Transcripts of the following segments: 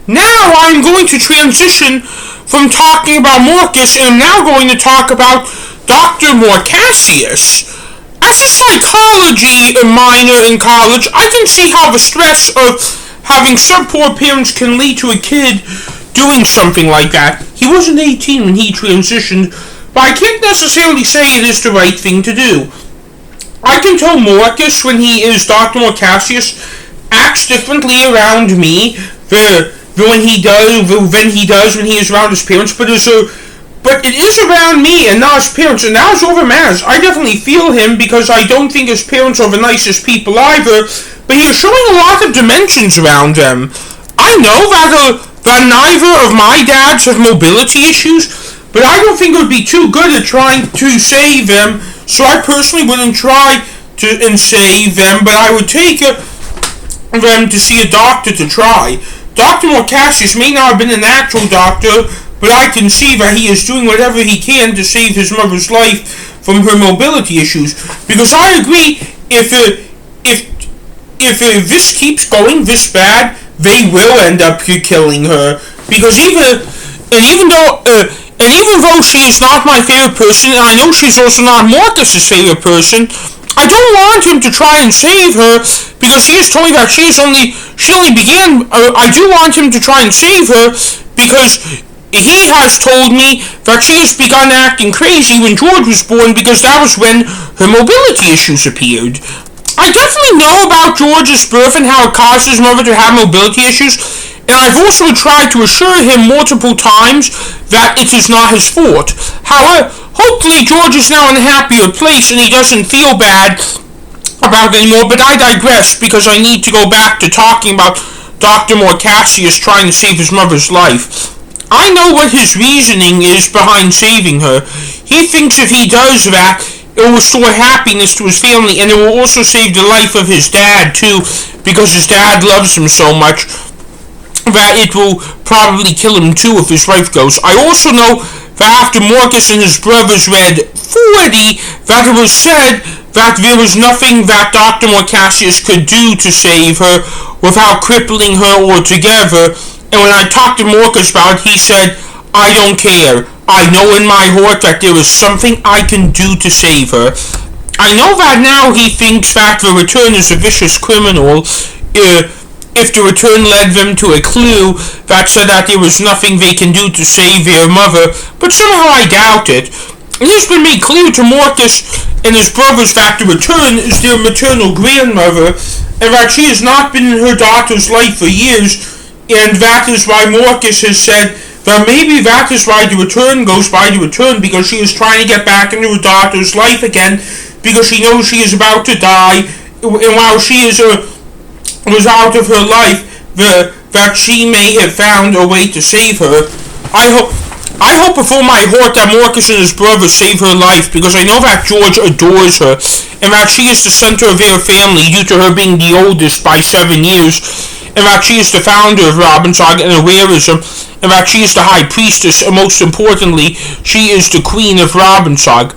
Now I'm going to transition from talking about Marcus, and I'm now going to talk about Dr. Marcacius. As a psychology minor in college, I can see how the stress of having some poor parents can lead to a kid doing something like that. He wasn't 18 when he transitioned, but I can't necessarily say it is the right thing to do. I can tell Marcus when he is Dr. Marcacius acts differently around me when he is around his parents, but it is around me and not his parents, and that is all that matters. I definitely feel him because I don't think his parents are the nicest people either, but he is showing a lot of dimensions around them. I know that neither of my dads have mobility issues, but I don't think it would be too good at trying to save them, so I personally wouldn't try to save them, but I would take them to see a doctor to try. Dr. Marcacius may not have been an actual doctor, but I can see that he is doing whatever he can to save his mother's life from her mobility issues. Because I agree, if this keeps going this bad, they will end up killing her. Because even though she is not my favorite person, and I know she's also not Marcus's favorite person, I don't want him to try and save her because he has told me that she only began. I do want him to try and save her because he has told me that she has begun acting crazy when George was born because that was when her mobility issues appeared. I definitely know about George's birth and how it caused his mother to have mobility issues, and I've also tried to assure him multiple times that it is not his fault. However, hopefully George is now in a happier place and he doesn't feel bad about it anymore, but I digress because I need to go back to talking about Dr. Marcacius trying to save his mother's life. I know what his reasoning is behind saving her. He thinks if he does that, it will restore happiness to his family, and it will also save the life of his dad too, because his dad loves him so much that it will probably kill him too if his wife goes. I also know that after Marcus and his brothers read 40, that it was said that there was nothing that Dr. Marcacius could do to save her without crippling her altogether. And when I talked to Marcus about it, he said, I don't care. I know in my heart that there is something I can do to save her. I know that now he thinks that the return is a vicious criminal, if the return led them to a clue that said that there was nothing they can do to save their mother, but somehow I doubt it. It has been made clear to Marcus and his brothers that the return is their maternal grandmother, and that she has not been in her daughter's life for years, and that is why Marcus has said that maybe that is why the return goes by the return, because she is trying to get back into her daughter's life again, because she knows she is about to die, and while she was out of her life, that she may have found a way to save her. I hope with all my heart that Marcus and his brother save her life, because I know that George adores her, and that she is the center of their family due to her being the oldest by 7 years, and that she is the founder of Robbinsog and Awareism, and that she is the high priestess, and most importantly, she is the queen of Robbinsog.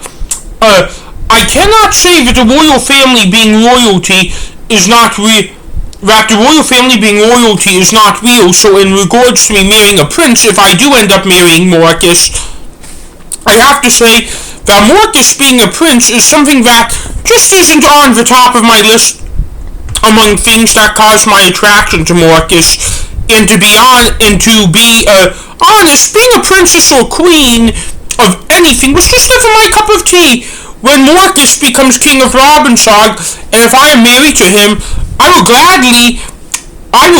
I cannot say that the royal family being royalty is not real. That the royal family being royalty is not real, so in regards to me marrying a prince, if I do end up marrying Marcus, I have to say that Marcus being a prince is something that just isn't on the top of my list among things that cause my attraction to Marcus. And to be honest, being a princess or queen of anything was just never my cup of tea. When Marcus becomes king of Robbinsog, and if I am married to him, I will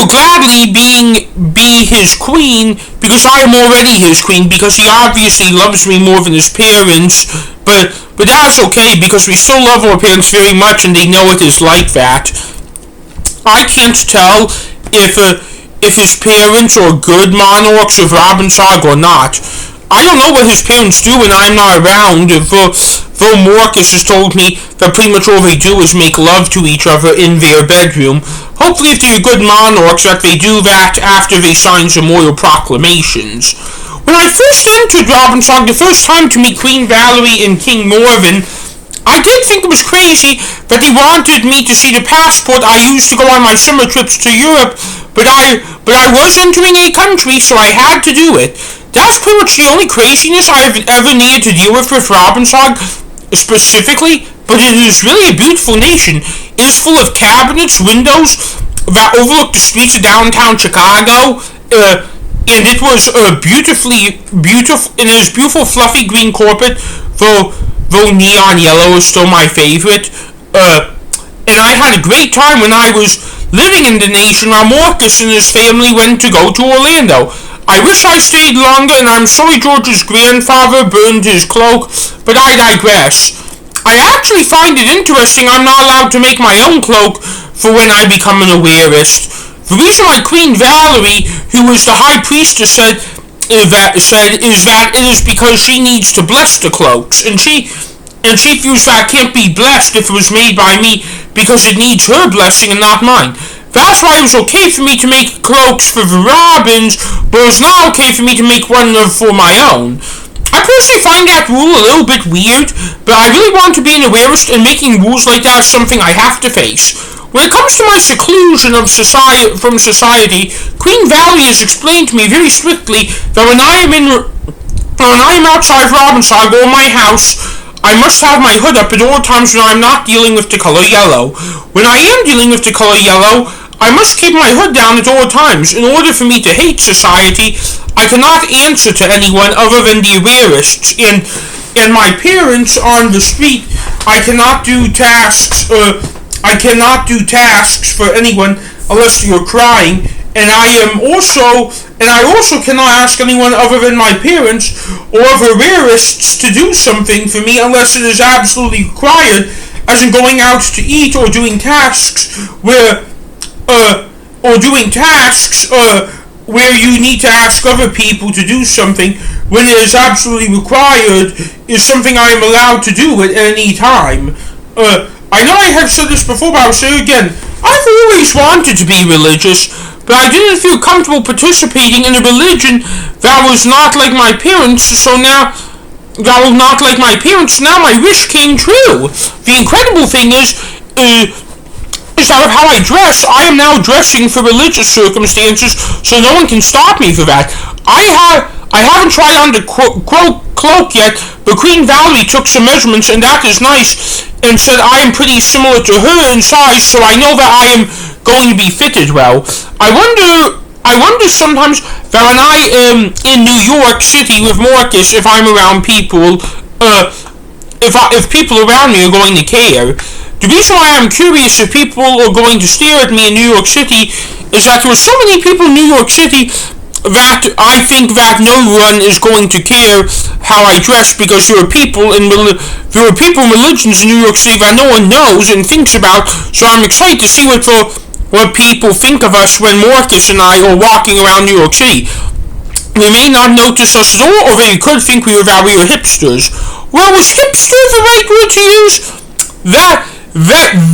gladly be his queen, because I am already his queen, because he obviously loves me more than his parents, but that's okay, because we still love our parents very much, and they know it is like that. I can't tell if his parents are good monarchs of Robbinsog or not. I don't know what his parents do when I'm not around, though Marcus has told me that pretty much all they do is make love to each other in their bedroom. Hopefully if they're good monarchs that they do that after they sign some royal proclamations. When I first entered Robbinsog the first time to meet Queen Valerie and King Morven, I did think it was crazy that he wanted me to see the passport I used to go on my summer trips to Europe, but I was entering a country, so I had to do it. That's pretty much the only craziness I've ever needed to deal with Robbinsog, specifically, but it is really a beautiful nation. It is full of cabinets, windows that overlook the streets of downtown Chicago, and it was it is beautiful fluffy green carpet, though neon yellow is still my favorite, and I had a great time when I was living in the nation while Marcus and his family went to go to Orlando. I wish I stayed longer, and I'm sorry George's grandfather burned his cloak, but I digress. I actually find it interesting I'm not allowed to make my own cloak for when I become an awareist. The reason why Queen Valerie, who was the high priestess, said is that it is because she needs to bless the cloaks, and she feels that it can't be blessed if it was made by me because it needs her blessing and not mine. That's why it was okay for me to make cloaks for the Robins, but it's not okay for me to make one for my own. I personally find that rule a little bit weird, but I really want to be an awareist, and making rules like that is something I have to face. When it comes to my seclusion from society, Queen Valerie has explained to me very strictly that when I am outside Robbinsog or my house, I must have my hood up at all times when I'm not dealing with the color yellow. When I am dealing with the color yellow, I must keep my hood down at all times. In order for me to hate society, I cannot answer to anyone other than the awareists. And my parents on the street, I cannot do tasks for anyone unless you're crying. And I also cannot ask anyone other than my parents or other awareists to do something for me unless it is absolutely required, as in going out to eat or doing tasks where you need to ask other people to do something when it is absolutely required is something I am allowed to do at any time. I know I have said this before, but I'll say it again. I've always wanted to be religious, but I didn't feel comfortable participating in a religion that was not like my parents, now my wish came true. The incredible thing is out of how I dress, I am now dressing for religious circumstances, so no one can stop me for that. I haven't tried on the cloak yet, but Queen Valerie took some measurements, and that is nice, and said I am pretty similar to her in size, so I know that I am going to be fitted well. I wonder sometimes that when I am in New York City with Marcus, if I'm around people, if people around me are going to care. The reason why I'm curious if people are going to stare at me in New York City is that there are so many people in New York City that I think that no one is going to care how I dress, because there are people in religions in New York City that no one knows and thinks about, so I'm excited to see what people think of us when Marcus and I are walking around New York City. They may not notice us at all, or they could think we were hipsters. Well, was hipster the right word to use?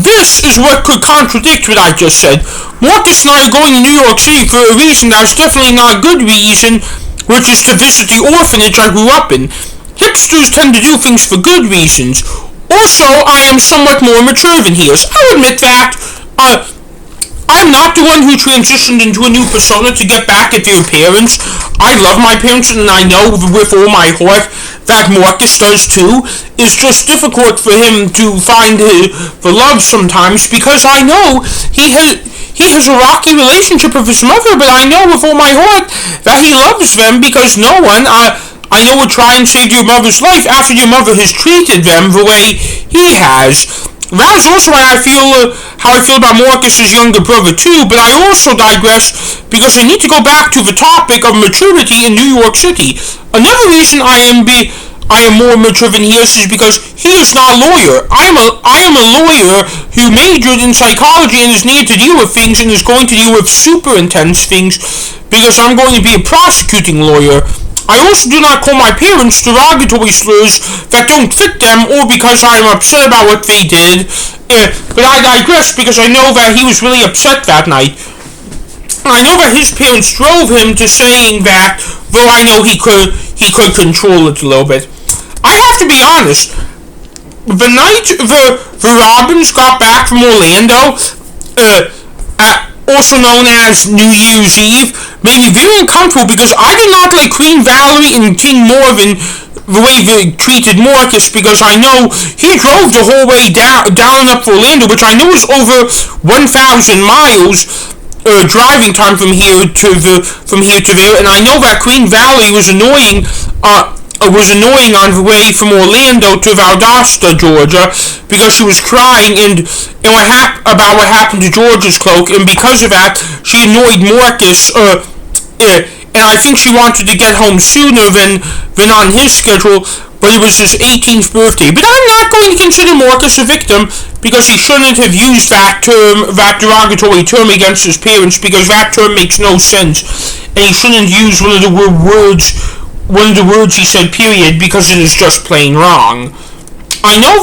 This is what could contradict what I just said. Marcus and I are going to New York City for a reason that's definitely not a good reason, which is to visit the orphanage I grew up in. Hipsters tend to do things for good reasons. Also, I am somewhat more mature than he is. I'll admit that. I'm not the one who transitioned into a new persona to get back at their parents. I love my parents, and I know with all my heart that Marcus does too. It's just difficult for him to find the love sometimes, because I know he has a rocky relationship with his mother, but I know with all my heart that he loves them, because no one, I know, would try and save your mother's life after your mother has treated them the way he has. That is also why I feel how I feel about Marcus's younger brother too, but I also digress because I need to go back to the topic of maturity in New York City. Another reason I am more mature than he is because he is not a lawyer. I am a lawyer who majored in psychology and is needed to deal with things and is going to deal with super intense things because I'm going to be a prosecuting lawyer. I also do not call my parents derogatory slurs that don't fit them or because I am upset about what they did, but I digress because I know that he was really upset that night. I know that his parents drove him to saying that, though I know he could control it a little bit. I have to be honest, the night the Robins got back from Orlando, also known as New Year's Eve, made me very uncomfortable because I did not like Queen Valerie and King Morven the way they treated Marcus, because I know he drove the whole way down and up to Orlando, which I know is over 1,000 miles driving time from here to there, and I know that Queen Valerie was annoying on the way from Orlando to Valdosta, Georgia, because she was crying about what happened to George's cloak, and because of that, she annoyed Marcus. And I think she wanted to get home sooner than on his schedule, but it was his 18th birthday. But I'm not going to consider Marcus a victim, because he shouldn't have used that derogatory term against his parents, because that term makes no sense, and he shouldn't use one of the words he said, period, because it is just plain wrong. I know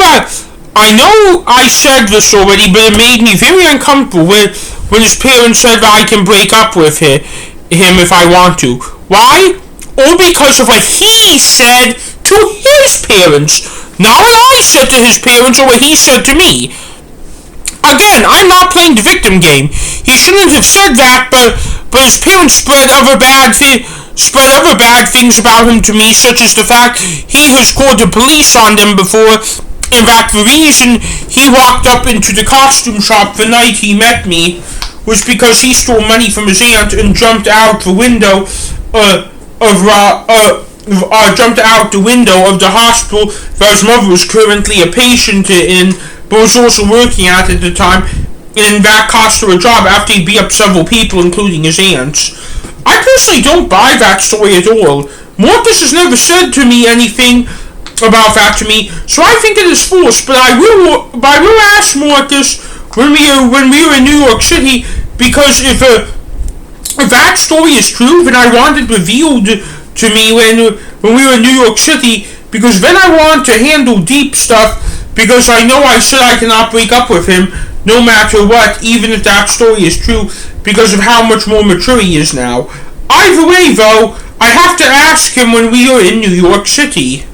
I said this already, but it made me very uncomfortable when his parents said that I can break up with him if I want to. Why? All because of what he said to his parents, not what I said to his parents or what he said to me. Again, I'm not playing the victim game. He shouldn't have said that, but his parents spread other bad things about him to me, such as the fact he has called the police on them before, and that the reason he walked up into the costume shop the night he met me was because he stole money from his aunt and jumped out the window of the hospital that his mother was currently a patient in, but was also working at the time, and that cost her a job after he beat up several people, including his aunts. I personally don't buy that story at all. Marcus has never said to me anything about that to me, so I think it is false, but I will ask Marcus when we were in New York City, because if that story is true, then I want it revealed to me when we were in New York City, because then I want to handle deep stuff, because I know I said I cannot break up with him no matter what, even if that story is true, because of how much more mature he is now. Either way, though, I have to ask him when we are in New York City.